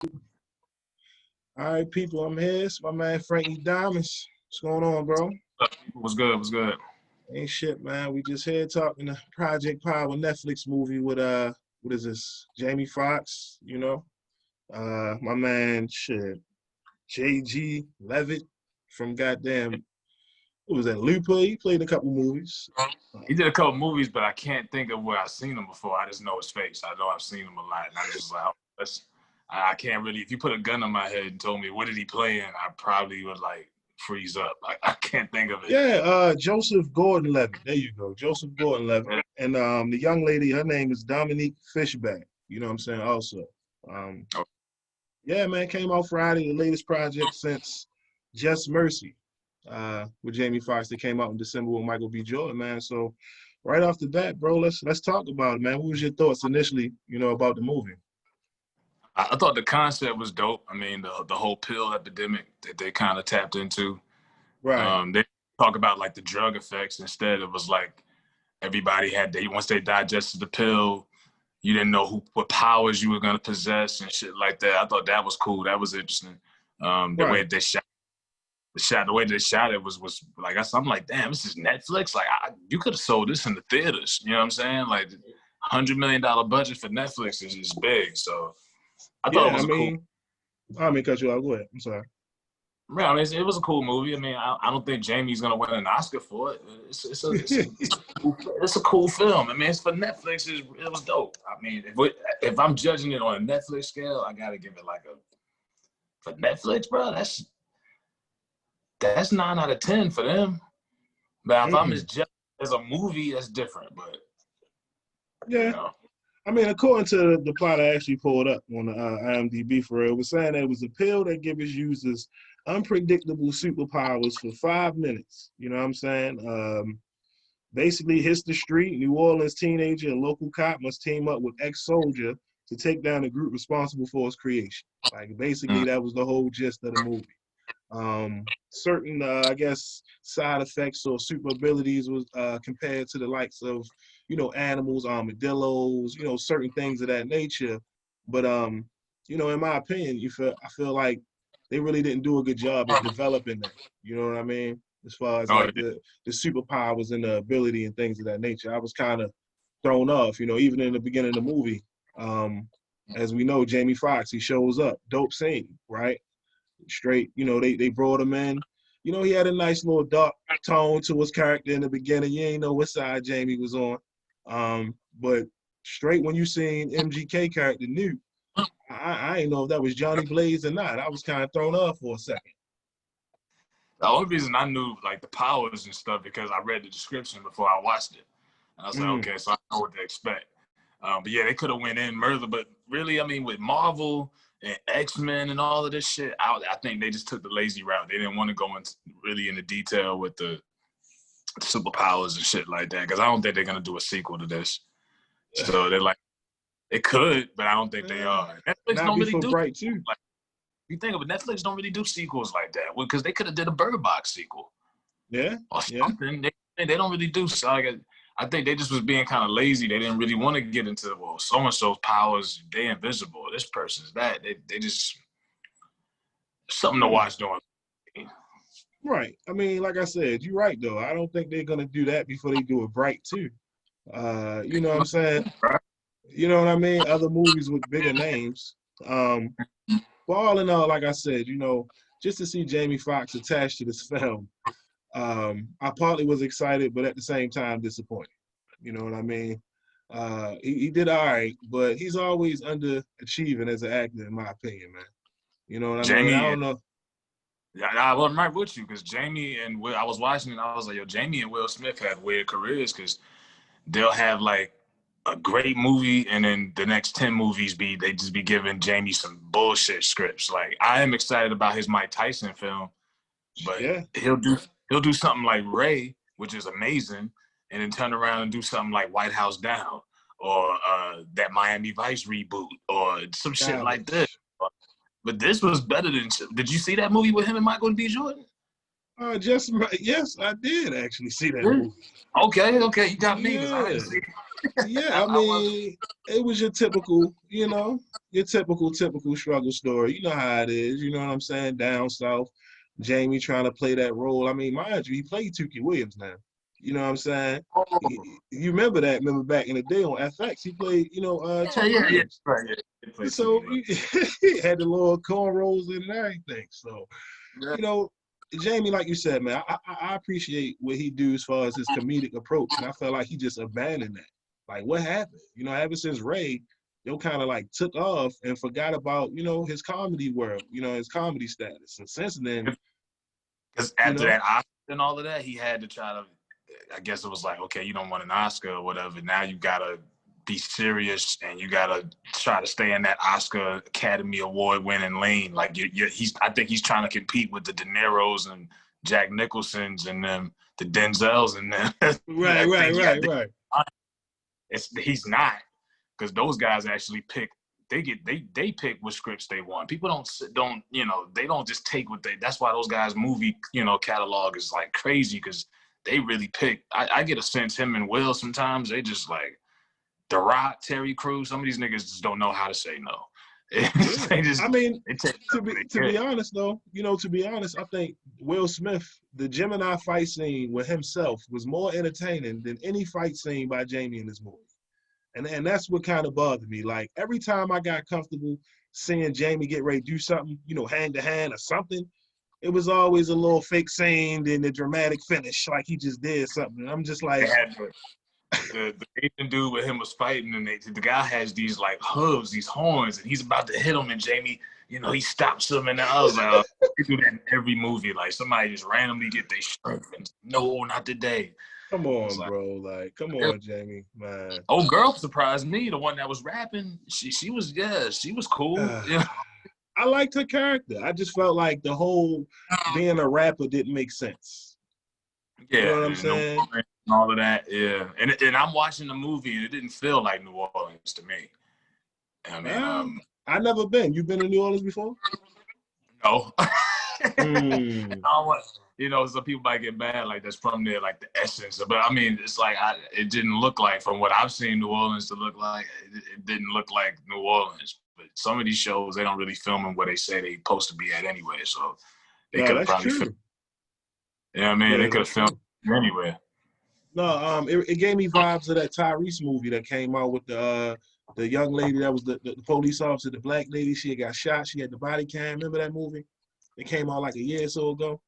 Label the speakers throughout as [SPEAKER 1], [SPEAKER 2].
[SPEAKER 1] All right, people, I'm here. It's my man Frankie Diamonds. What's going on, bro?
[SPEAKER 2] What's good? What's good?
[SPEAKER 1] Ain't shit, man. We just here talking the Project Power Netflix movie with what is this? Jamie Foxx, you know? My man JG Levitt from goddamn what was that? Lupa. He played a couple movies.
[SPEAKER 2] He did a couple movies, but I can't think of where I've seen him before. I just know his face. I know I've seen him a lot, and I'm just like, I can't really. If you put a gun on my head and told me what did he play in, I probably would like freeze up. I can't think of it.
[SPEAKER 1] Yeah, Joseph Gordon-Levitt. There you go, Joseph Gordon-Levitt. And the young lady, her name is Dominique Fishback. You know what I'm saying? Also, yeah, man, came out Friday. The latest project since Just Mercy, with Jamie Foxx that came out in December with Michael B. Jordan, man. So right off the bat, bro, let's talk about it, man. What was your thoughts initially, about the movie?
[SPEAKER 2] I thought the concept was dope. I mean, the whole pill epidemic that they kind of tapped into.
[SPEAKER 1] Right.
[SPEAKER 2] They talk about like the drug effects. Instead, it was like everybody once they digested the pill, you didn't know what powers you were gonna possess and shit like that. I thought that was cool. That was interesting. The way they shot. The way they shot it was like I'm like, damn, this is Netflix. Like you could have sold this in the theaters. You know what I'm saying? Like $100 million budget for Netflix is big. So I thought it was cool.
[SPEAKER 1] I mean, cut you off. Go ahead. I'm sorry.
[SPEAKER 2] Yeah, I mean, it was a cool movie. I mean, I don't think Jamie's gonna win an Oscar for it. It's a cool film. I mean, it's for Netflix. It was dope. I mean, if I'm judging it on a Netflix scale, I gotta give it like for Netflix, bro. That's 9 out of 10 for them. But if I'm just as a movie, that's different. But
[SPEAKER 1] yeah. I mean, according to the plot I actually pulled up on the IMDb for real, it was saying that it was a pill that gives users unpredictable superpowers for 5 minutes. You know what I'm saying? Basically hits the street. New Orleans teenager and local cop must team up with ex-soldier to take down the group responsible for its creation. Like basically that was the whole gist of the movie. Certain, I guess, side effects or super abilities was compared to the likes of, animals, armadillos, certain things of that nature. But, in my opinion, I feel like they really didn't do a good job of developing that. You know what I mean? As far as the superpowers and the ability and things of that nature. I was kind of thrown off, even in the beginning of the movie. As we know, Jamie Foxx, he shows up, dope scene, right? Straight, they brought him in. He had a nice little dark tone to his character in the beginning. You ain't know what side Jamie was on. But straight when you seen MGK character Newt, I ain't know if that was Johnny Blaze or not. I was kind of thrown off for a second.
[SPEAKER 2] The only reason I knew like the powers and stuff because I read the description before I watched it. And I was like, okay, so I know what to expect. But yeah, they could have went in murder. But really, I mean, with Marvel and X-Men and all of this shit, I think they just took the lazy route. They didn't want to go into detail with the superpowers and shit like that because I don't think they're gonna do a sequel to this. So they're like, it could, but I don't think they are. Netflix don't really do
[SPEAKER 1] Bright too.
[SPEAKER 2] Like, you think of it, Netflix don't really do sequels like that because they could have did a Bird Box sequel.
[SPEAKER 1] Yeah.
[SPEAKER 2] Or something. Yeah. They don't really do. So I think they just was being kind of lazy. They didn't really want to get into so and so's powers. They invisible. This person's that. They just something to watch doing.
[SPEAKER 1] Right. I mean, like I said, you're right though. I don't think they're gonna do that before they do a Bright too. You know what I'm saying? You know what I mean? Other movies with bigger names. But all in all, like I said, just to see Jamie Foxx attached to this film, I partly was excited, but at the same time disappointed. You know what I mean? He did all right, but he's always underachieving as an actor, in my opinion, man. You know what I mean? I don't know.
[SPEAKER 2] Yeah, I'm right with you because Jamie and Will, I was watching and I was like, yo, Jamie and Will Smith have weird careers because they'll have like a great movie and then the next 10 movies they just be giving Jamie some bullshit scripts. Like I am excited about his Mike Tyson film, but he'll do something like Ray, which is amazing, and then turn around and do something like White House Down or that Miami Vice reboot or some shit like this. But this was better than. Did you see that movie with him and Michael B. Jordan?
[SPEAKER 1] Yes, I did actually see that movie.
[SPEAKER 2] Okay, you got me because I didn't see.
[SPEAKER 1] Yeah, I mean, it was your typical, your typical struggle story. You know how it is. You know what I'm saying? Down south, Jamie trying to play that role. I mean, mind you, he played Tukey Williams now. You know what I'm saying? You remember that? Remember back in the day on FX, he played, Tukey Williams.
[SPEAKER 2] Right, yeah.
[SPEAKER 1] So he had the little cornrows and everything. So,
[SPEAKER 2] Yeah.
[SPEAKER 1] Jamie, like you said, man, I appreciate what he do as far as his comedic approach, and I felt like he just abandoned that. Like, what happened? Ever since Ray, they kind of like took off and forgot about his comedy world, his comedy status, and since then,
[SPEAKER 2] because after that Oscar and all of that, he had to try to. I guess it was like, okay, you don't want an Oscar or whatever. Now you gotta be serious and you gotta try to stay in that Oscar Academy Award winning lane. Like I think he's trying to compete with the De Niro's and Jack Nicholson's and them, the Denzels and them.
[SPEAKER 1] Right.
[SPEAKER 2] He's not, because those guys actually pick. They pick what scripts they want. People don't they don't just take what they. That's why those guys' movie catalog is like crazy, because they really pick. I get a sense him and Will sometimes they just like The Rock, Terry Crews. Some of these niggas just don't know how to say no.
[SPEAKER 1] To be honest though, I think Will Smith, the Gemini fight scene with himself was more entertaining than any fight scene by Jamie in this movie. And that's what kind of bothered me. Like, every time I got comfortable seeing Jamie get ready to do something, hand to hand or something, it was always a little fake scene, then the dramatic finish, like he just did something. And I'm just like,
[SPEAKER 2] the Asian dude with him was fighting, and the guy has these like hooves, these horns, and he's about to hit him, and Jamie, he stops him, and I was like, they do that in every movie. Like, somebody just randomly get their shirt, and no, not today.
[SPEAKER 1] Come on, bro. Like, come on, Jamie, man.
[SPEAKER 2] Oh, girl surprised me. The one that was rapping, she was cool.
[SPEAKER 1] I liked her character. I just felt like the whole being a rapper didn't make sense.
[SPEAKER 2] Yeah,
[SPEAKER 1] you know what I'm saying?
[SPEAKER 2] And all of that, yeah. And I'm watching the movie, and it didn't feel like New Orleans to me. I mean,
[SPEAKER 1] I've never been. You been to New Orleans before?
[SPEAKER 2] No. Some people might get mad like that's from there, like the essence. But I mean, it's like it didn't look like, from what I've seen New Orleans to look like, it didn't look like New Orleans. But some of these shows, they don't really film them where they say they supposed to be at anyway. So they could have probably filmed. Yeah, I mean, they could have filmed anywhere.
[SPEAKER 1] No, it gave me vibes of that Tyrese movie that came out with the young lady that was the police officer, the black lady. She had got shot. She had the body cam. Remember that movie? It came out like a year or so ago.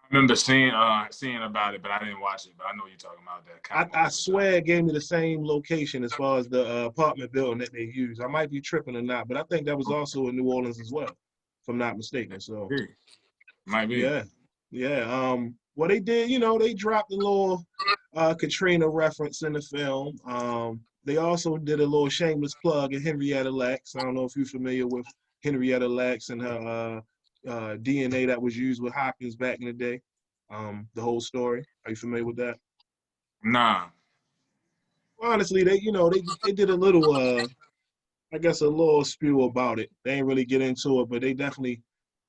[SPEAKER 2] I remember seeing about it, but I didn't watch it. But I know you're talking about that.
[SPEAKER 1] I swear it gave me the same location as far as the apartment building that they used. I might be tripping or not, but I think that was also in New Orleans as well, if I'm not mistaken. So
[SPEAKER 2] might be.
[SPEAKER 1] Yeah. Well, they did. They dropped a little Katrina reference in the film. They also did a little shameless plug of Henrietta Lacks. I don't know if you're familiar with Henrietta Lacks and her DNA that was used with Hopkins back in the day. The whole story. Are you familiar with that?
[SPEAKER 2] Nah.
[SPEAKER 1] Well, honestly, they did a little I guess a little spew about it. They ain't really get into it, but they definitely,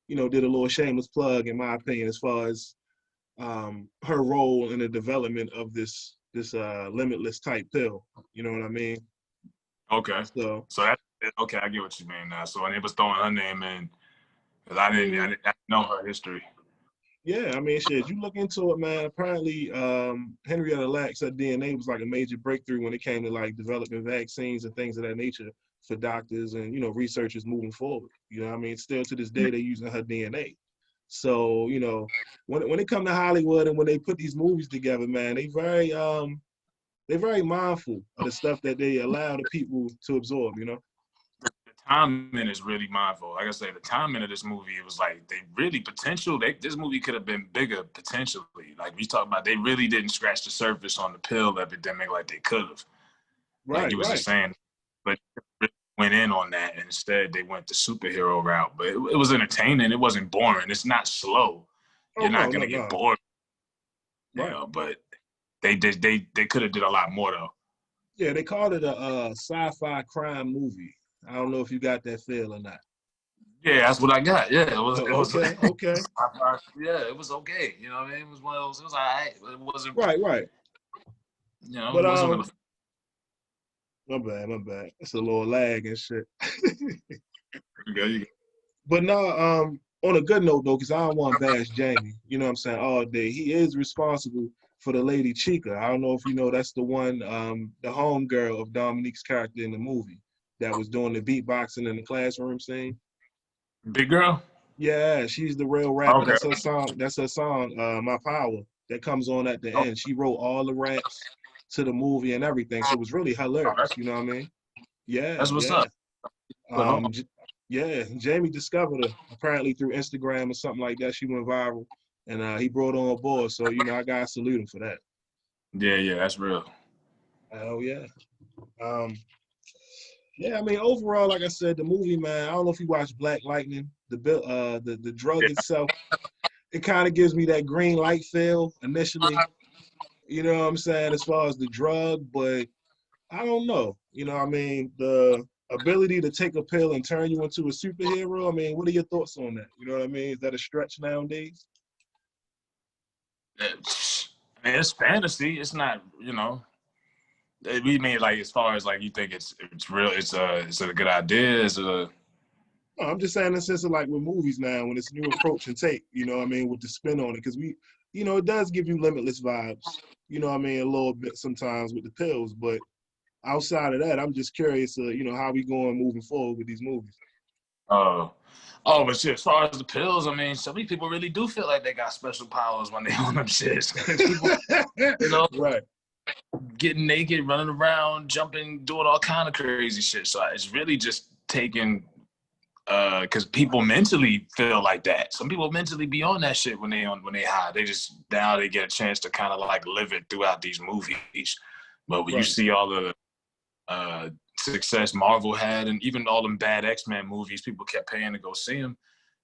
[SPEAKER 1] did a little shameless plug, in my opinion, as far as her role in the development of this limitless type pill. You know what I mean?
[SPEAKER 2] Okay. So that's okay. I get what you mean now. So, and it was throwing her name in, because I didn't know her history.
[SPEAKER 1] Yeah, I mean, shit, you look into it, man. Apparently, Henrietta Lacks, her DNA was like a major breakthrough when it came to like developing vaccines and things of that nature for doctors and, researchers moving forward. You know what I mean? Still to this day, they're using her DNA. So, when it comes to Hollywood and when they put these movies together, man, they're very mindful of the stuff that they allow the people to absorb,
[SPEAKER 2] The timing is really mindful. Like I say, the timing of this movie, it was like this movie could have been bigger potentially. Like we talked about, they really didn't scratch the surface on the pill epidemic like they could have. Like you was just saying, but really went in on that, and instead they went the superhero route. But it was entertaining. It wasn't boring. It's not slow. You're not gonna get bored. But they could have did a lot more though.
[SPEAKER 1] Yeah, they called it a sci-fi crime movie. I don't know if you got that feel or not.
[SPEAKER 2] Yeah, that's what I got. Yeah, it was
[SPEAKER 1] okay.
[SPEAKER 2] Yeah, it was okay. You know what I mean? It was one of those. It was all right. It wasn't
[SPEAKER 1] right.
[SPEAKER 2] But it wasn't
[SPEAKER 1] My bad, my bad. It's a little lag and shit.
[SPEAKER 2] You go.
[SPEAKER 1] But no, on a good note though, because I don't want to bash Jamie, you know what I'm saying, all day. He is responsible for the lady Chica. I don't know if you know that's the one, the homegirl of Dominique's character in the movie that was doing the beatboxing in the classroom scene.
[SPEAKER 2] Big girl?
[SPEAKER 1] Yeah, she's the real rapper.
[SPEAKER 2] Okay.
[SPEAKER 1] That's her song. That's her song, My Power, that comes on at the
[SPEAKER 2] Oh,
[SPEAKER 1] end. She wrote all the raps to the movie and everything. So it was really her
[SPEAKER 2] oh,
[SPEAKER 1] lyrics, you know what I mean? Yeah,
[SPEAKER 2] that's what's
[SPEAKER 1] yeah.
[SPEAKER 2] up. Put on.
[SPEAKER 1] Um, yeah, Jamie discovered her apparently through Instagram or something like that. She went viral, and he brought her on board. So I gotta salute him for that.
[SPEAKER 2] Yeah, yeah, that's real.
[SPEAKER 1] Hell yeah. Um, yeah, I mean overall, like I said, the movie, man. I don't know if you watched Black Lightning. The drug
[SPEAKER 2] Yeah.
[SPEAKER 1] itself, it kind of gives me that green light feel initially. You know what I'm saying, as far as the drug, but I don't know. You know what I mean? The ability to take a pill and turn you into a superhero. I mean, what are your thoughts on that? You know what I mean? Is that a stretch nowadays?
[SPEAKER 2] I mean, it's fantasy. It's not, we mean like as far as like you think it's real. It's a good idea. It's a
[SPEAKER 1] No, I'm just saying in the sense of like with movies now, when it's a new approach and take, you know what I mean, with the spin on it. Because it does give you Limitless vibes, you know what I mean, a little bit sometimes with the pills. But outside of that, I'm just curious, how we going moving forward with these movies.
[SPEAKER 2] uh oh, but shit, as far as the pills, I mean, some of these people really do feel like they got special powers when they on them shits. People,
[SPEAKER 1] Right.
[SPEAKER 2] getting naked, running around, jumping, doing all kind of crazy shit. So it's really just taking because people mentally feel like that. Some people mentally be on that shit when they high. They just now they get a chance to kind of like live it throughout these movies. But when you
[SPEAKER 1] Right.
[SPEAKER 2] see all the success Marvel had, and even all them bad X-Men movies, people kept paying to go see them.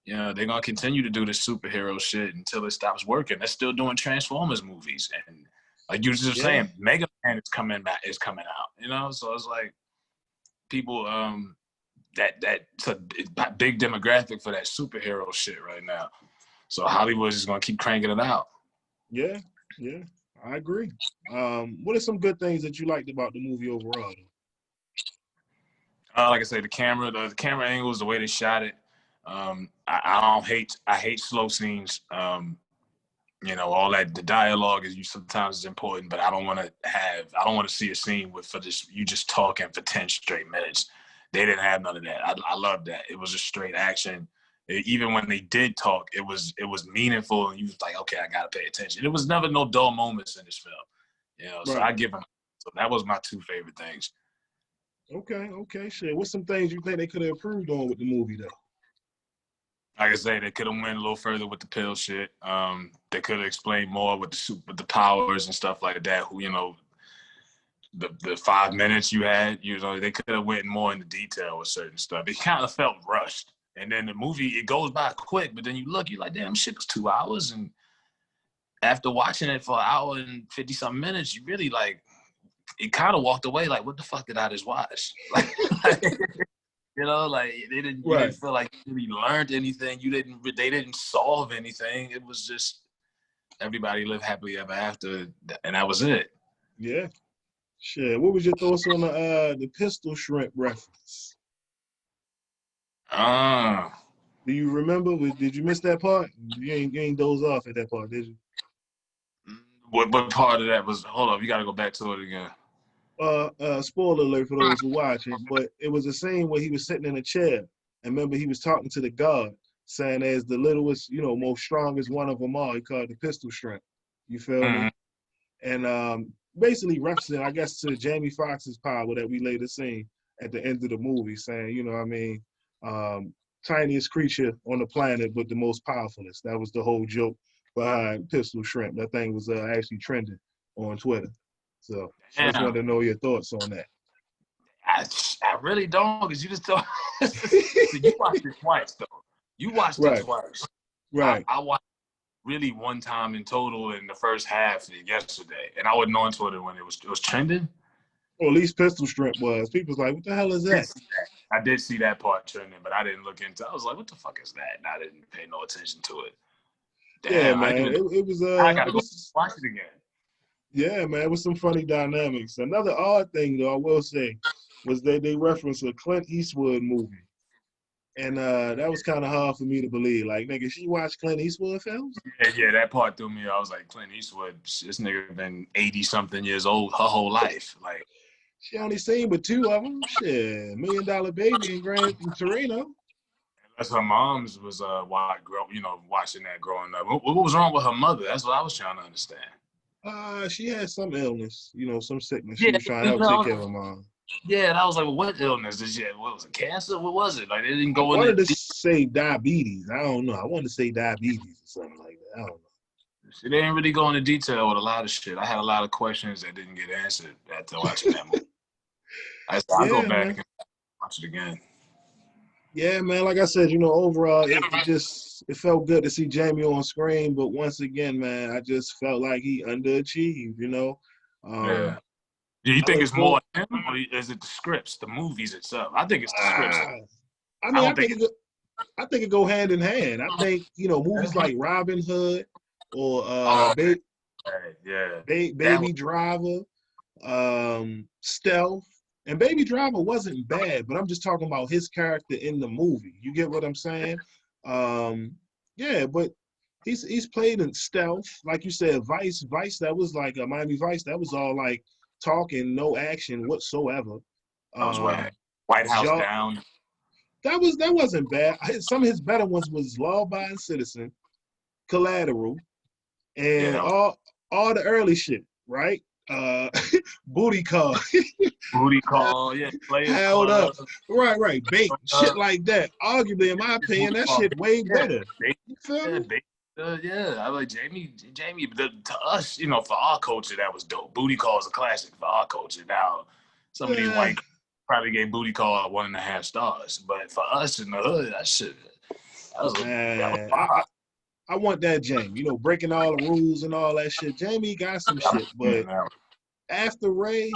[SPEAKER 2] They're gonna continue to do this superhero shit until it stops working. They're still doing Transformers movies, and like you were just
[SPEAKER 1] Yeah.
[SPEAKER 2] saying, Mega Man is coming out. So it's like people that's a big demographic for that superhero shit right now. So Hollywood is gonna keep cranking it out.
[SPEAKER 1] Yeah. Yeah. I agree. What are some good things that you liked about the movie overall?
[SPEAKER 2] Like I say, the camera angles, the way they shot it. I hate slow scenes. All that the dialogue is sometimes is important, but I don't want to see a scene for this you just talking for 10 straight minutes. They didn't have none of that. I love that. It was just straight action. Even when they did talk, it was meaningful, and you was like, okay, I gotta pay attention. There was never no dull moments in this film. So
[SPEAKER 1] Right.
[SPEAKER 2] I give them. So that was my two favorite things.
[SPEAKER 1] Okay, shit. What's some things you think they could have improved on with the movie though?
[SPEAKER 2] Like I say, they could have went a little further with the pill shit. They could have explained more with the powers and stuff like that. The 5 minutes you had, they could have went more into detail with certain stuff. It kind of felt rushed. And then the movie, it goes by quick, but then you're like, damn, shit was 2 hours. And after watching it for an hour and 50 something minutes, you really like, it kind of walked away like, what the fuck did I just watch? You didn't
[SPEAKER 1] Right.
[SPEAKER 2] feel like you really learned anything. They didn't solve anything. It was just everybody lived happily ever after, and that was it.
[SPEAKER 1] Yeah. Shit. What was your thoughts on the pistol shrimp reference? Do you remember? Did you miss that part? You ain't doze off at that part, did you?
[SPEAKER 2] What part of that was? Hold up, you got to go back to it again.
[SPEAKER 1] Spoiler alert for those who watch it, but it was a scene where he was sitting in a chair, and remember he was talking to the guard, saying as the littlest, most strongest one of them all. He called the pistol shrimp. You feel me? And basically referencing, I guess, to Jamie Foxx's power that we later seen at the end of the movie, saying, tiniest creature on the planet, but the most powerfulest. That was the whole joke behind pistol shrimp. That thing was actually trending on Twitter. So I just wanted to know your thoughts on that.
[SPEAKER 2] I really don't, because you just told. So you watched it twice, though. You watched it twice.
[SPEAKER 1] Right.
[SPEAKER 2] I watched really one time in total in the first half yesterday, and I wasn't on Twitter when it was trending.
[SPEAKER 1] Or at least pistol shrimp was. People's like, what the hell is that?
[SPEAKER 2] I did see that part trending, but I didn't look into it. I was like, what the fuck is that? And I didn't pay no attention to it. Damn,
[SPEAKER 1] yeah, man. It was
[SPEAKER 2] I gotta go watch it again.
[SPEAKER 1] Yeah, man, it was some funny dynamics. Another odd thing, though, I will say, was that they referenced a Clint Eastwood movie. And that was kind of hard for me to believe. Like, nigga, she watched Clint Eastwood films?
[SPEAKER 2] Yeah, that part threw me. I was like, Clint Eastwood, this nigga been 80-something years old her whole life. Like,
[SPEAKER 1] She only seen but 2 of them. Shit, $1 Million Baby and Gran Torino.
[SPEAKER 2] that's her mom's was watching that growing up. What was wrong with her mother? That's what I was trying to understand.
[SPEAKER 1] She had some illness, some sickness. She
[SPEAKER 2] Yeah,
[SPEAKER 1] was trying to help take care of her mom.
[SPEAKER 2] Yeah, and I was like, well, what illness did she have? What was it, cancer? What was it? Like, they didn't go
[SPEAKER 1] I wanted
[SPEAKER 2] into
[SPEAKER 1] to say diabetes. I don't know. I wanted to say diabetes or something like that. I don't know.
[SPEAKER 2] They didn't really go into detail with a lot of shit. I had a lot of questions that didn't get answered after watching that movie. I'll go back and watch it again.
[SPEAKER 1] Yeah, man. Like I said, overall, it felt good to see Jamie on screen. But once again, man, I just felt like he underachieved.
[SPEAKER 2] Yeah. Do you think it's more him, or is it the scripts, the movies itself? I think it's the scripts.
[SPEAKER 1] I think it go hand in hand. I think movies like Robin Hood or Baby Driver, Stealth. And Baby Driver wasn't bad, but I'm just talking about his character in the movie. You get what I'm saying? Yeah, but he's played in Stealth, like you said, Vice, that was like Miami Vice. That was all like talking, no action whatsoever.
[SPEAKER 2] That was White House Down.
[SPEAKER 1] That wasn't bad. Some of his better ones was Law-Abiding Citizen, Collateral, and all the early shit, right? Booty Call.
[SPEAKER 2] Booty Call, yeah.
[SPEAKER 1] Held up. Right. Bait, shit like that. Arguably, in my opinion, that shit way better. You feel me?
[SPEAKER 2] I like Jamie, to us, for our culture, that was dope. Booty Call is a classic for our culture. Now, some of these white probably gave Booty Call 1.5 stars, but for us in the hood, that shit,
[SPEAKER 1] I want that Jamie, breaking all the rules and all that shit. Jamie got some shit, but after Ray,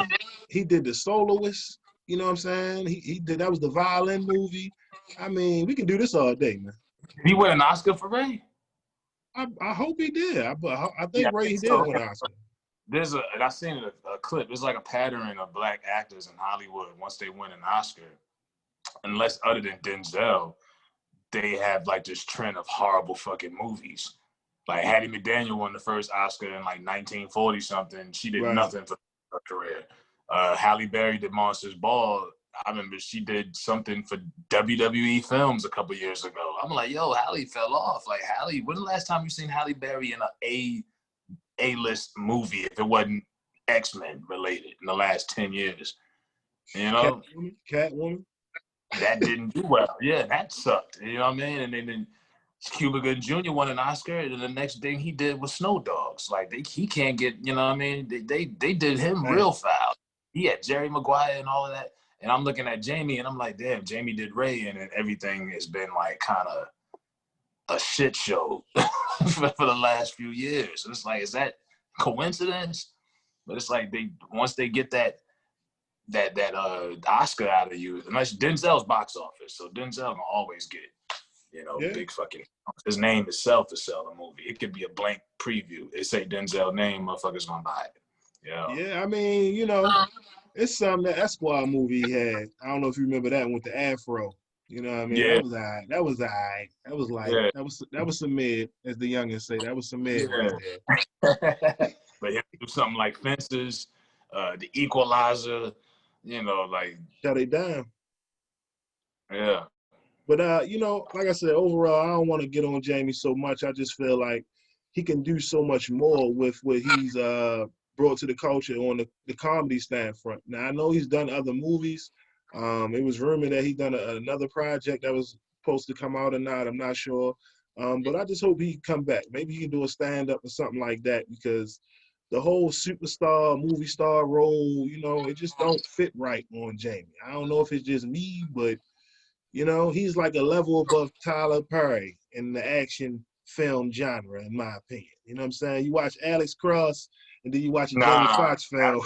[SPEAKER 1] he did The Soloist. You know what I'm saying? He did, that was the violin movie. I mean, we can do this all day, man.
[SPEAKER 2] Did he win an Oscar for Ray?
[SPEAKER 1] I hope he did. I think Ray did win an Oscar.
[SPEAKER 2] And I seen a clip. There's like a pattern of black actors in Hollywood. Once they win an Oscar, unless other than Denzel, they have like this trend of horrible fucking movies. Like Hattie McDaniel won the first Oscar in like 1940 something. She did nothing for her career. Halle Berry did Monsters Ball. I remember she did something for WWE Films a couple years ago. I'm like, yo, Halle fell off. Like, Halle, when the last time you seen Halle Berry in a A-list movie if it wasn't X-Men related in the last 10 years?
[SPEAKER 1] Catwoman.
[SPEAKER 2] That didn't do well. Yeah, that sucked. You know what I mean? And then Cuba Gooding Jr. won an Oscar, and the next thing he did was Snow Dogs. Like, he can't get, you know what I mean? They did him real foul. He had Jerry Maguire and all of that. And I'm looking at Jamie, and I'm like, damn, Jamie did Ray, and then everything has been like kind of a shit show for the last few years. And it's like, is that coincidence? But it's like once they get that Oscar out of you, unless Denzel's box office, so Denzel can always get big fucking. His name itself to sell the movie. It could be a blank preview. It say Denzel name, motherfuckers gonna buy it.
[SPEAKER 1] Yeah, I mean, it's something that Esquire movie had. I don't know if you remember that one with the afro. You know what I mean?
[SPEAKER 2] Yeah.
[SPEAKER 1] That was all right. That was like that was some mid, as the youngins say. That was some mid right
[SPEAKER 2] there. But you do something like Fences, The Equalizer, like
[SPEAKER 1] shut it down.
[SPEAKER 2] Yeah.
[SPEAKER 1] But like I said, overall, I don't want to get on Jamie so much. I just feel like he can do so much more with what he's brought to the culture on the comedy standpoint. Now, I know he's done other movies. It was rumored that he done another project that was supposed to come out or not. I'm not sure. But I just hope he can come back. Maybe he can do a stand-up or something like that, because the whole superstar, movie star role, it just don't fit right on Jamie. I don't know if it's just me, but, he's like a level above Tyler Perry in the action film genre, in my opinion. You know what I'm saying? You watch Alex Cross, and then you watch a Jamie Foxx film.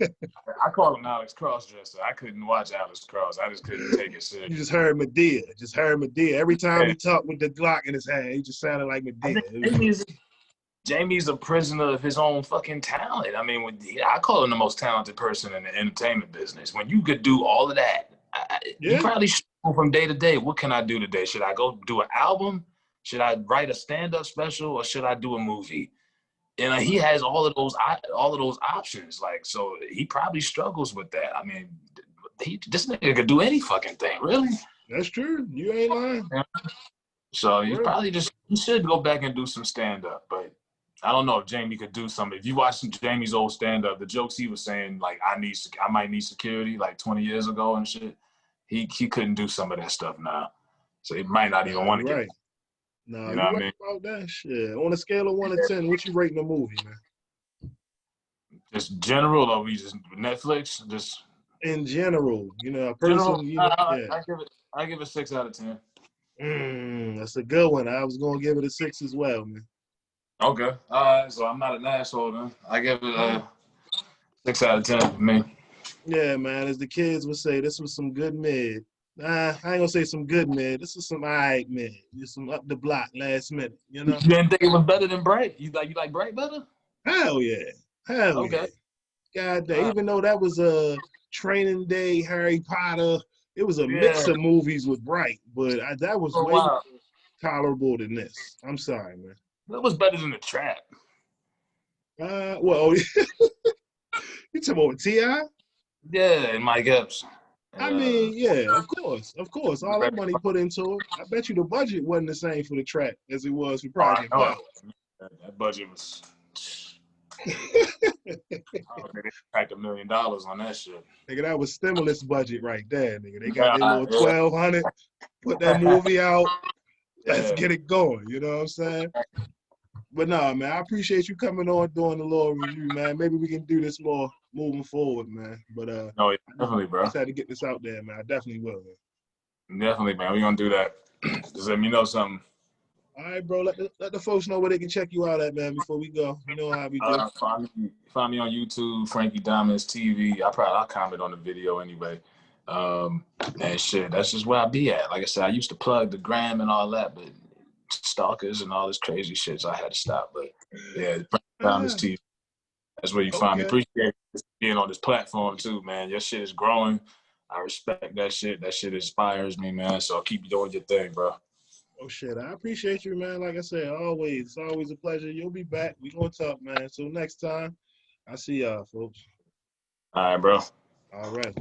[SPEAKER 2] I call him Alex Crossdresser. I couldn't watch Alex Cross. I just couldn't take it serious.
[SPEAKER 1] You just heard Medea. Every time he talked with the Glock in his hand, he just sounded like Medea.
[SPEAKER 2] Jamie's a prisoner of his own fucking talent. I mean, I call him the most talented person in the entertainment business. When you could do all of that, you
[SPEAKER 1] Yeah.
[SPEAKER 2] probably struggle from day to day. What can I do today? Should I go do an album? Should I write a stand-up special, or should I do a movie? And he has all of those options. Like, so he probably struggles with that. I mean, this nigga could do any fucking thing, really.
[SPEAKER 1] That's true. You ain't lying.
[SPEAKER 2] Yeah. So
[SPEAKER 1] For
[SPEAKER 2] you
[SPEAKER 1] real.
[SPEAKER 2] probably he should go back and do some stand-up, but I don't know if Jamie could do something. If you watch Jamie's old stand-up, the jokes he was saying, like, I might need security, like 20 years ago and shit, he couldn't do some of that stuff now. So he might not even
[SPEAKER 1] Nah,
[SPEAKER 2] want to
[SPEAKER 1] you're
[SPEAKER 2] get,
[SPEAKER 1] right. Nah,
[SPEAKER 2] you know
[SPEAKER 1] you
[SPEAKER 2] what I
[SPEAKER 1] right
[SPEAKER 2] mean?
[SPEAKER 1] about that shit. On a scale of 1 to 10, what you rating the movie, man?
[SPEAKER 2] Just general, or we just Netflix, just
[SPEAKER 1] In general, a
[SPEAKER 2] general.
[SPEAKER 1] person, yeah.
[SPEAKER 2] I give it 6 out of 10.
[SPEAKER 1] That's a good one. I was gonna give it a 6 as well, man.
[SPEAKER 2] Okay, all right. So I'm not an asshole then. I give it a 6 out of 10 for me.
[SPEAKER 1] Yeah, man. As the kids would say, this was some good mid. Nah, I ain't gonna say some good mid. This was some alright mid. Just some up the block last minute.
[SPEAKER 2] You didn't think it was better than Bright? You like Bright better?
[SPEAKER 1] Hell yeah, hell yeah.
[SPEAKER 2] Okay.
[SPEAKER 1] God damn. Even though that was a Training Day, Harry Potter, it was a mix
[SPEAKER 2] Yeah.
[SPEAKER 1] of movies with Bright, but that was
[SPEAKER 2] Oh,
[SPEAKER 1] way more
[SPEAKER 2] wow.
[SPEAKER 1] tolerable than this. I'm sorry, man.
[SPEAKER 2] That was better than the Trap.
[SPEAKER 1] Well, you talking about T.I.?
[SPEAKER 2] Yeah, and Mike Epps.
[SPEAKER 1] I mean, yeah, of course. All that money put into it. I bet you the budget wasn't the same for the track as it was for
[SPEAKER 2] I
[SPEAKER 1] Project
[SPEAKER 2] know
[SPEAKER 1] Power.
[SPEAKER 2] it. That budget was. I don't think they cracked $1 million on that shit.
[SPEAKER 1] Nigga, that was stimulus budget right there, nigga. They got their
[SPEAKER 2] Yeah,
[SPEAKER 1] little 1,200, put that movie out. Let's
[SPEAKER 2] yeah.
[SPEAKER 1] get it going. You know what I'm saying? But nah, man, I appreciate you coming on doing the little review, man. Maybe we can do this more moving forward, man. But
[SPEAKER 2] No, definitely,
[SPEAKER 1] I
[SPEAKER 2] bro.
[SPEAKER 1] just had to get this out there, man. I definitely will, man.
[SPEAKER 2] Definitely, man. We're gonna do that. Just let me know something.
[SPEAKER 1] All right, bro. Let the folks know where they can check you out at, man, before we go. You know how we do.
[SPEAKER 2] Find me on YouTube, FrankieDiamondsTV. I'll comment on the video anyway. And shit, that's just where I be at. Like I said, I used to plug the gram and all that, but stalkers and all this crazy shit, so I had to stop. But yeah, FrankieDiamondsTV. That's where you find me.
[SPEAKER 1] Okay.
[SPEAKER 2] Appreciate being on this platform too, man. Your shit is growing. I respect that shit. That shit inspires me, man. So keep doing your thing, bro.
[SPEAKER 1] Oh shit, I appreciate you, man. Like I said, always, it's always a pleasure. You'll be back. We gonna talk, man. So next time, I see y'all, folks.
[SPEAKER 2] All right, bro.
[SPEAKER 1] All right.